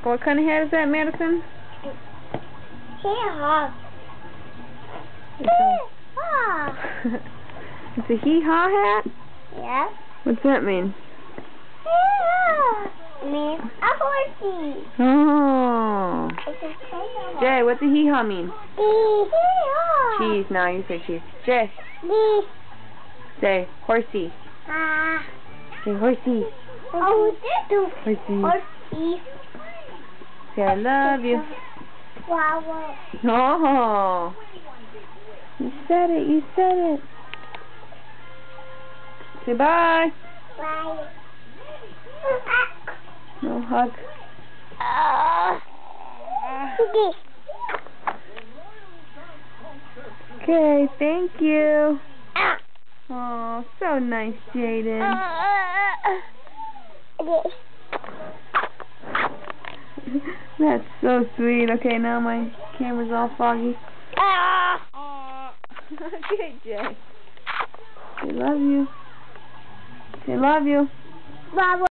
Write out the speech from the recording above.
What kind of hat is that, Madison? Hee-haw. It's a hee-haw hat? Yeah. What's that mean? Hee-haw. Means a horsey. Oh. Jay, what's a hee-haw mean? Hee-haw. Cheese. Now you say cheese. Jay. Say horsey. Say horsey. Oh, this is Horsey. horsey. Say I love you. Wow. Oh. You said it. You said it. Say bye. Bye. No hug. Okay, thank you. Oh, so nice, Jaden. That's so sweet. Okay, now my camera's all foggy. Okay, Jay. I love you. I love you. Bye.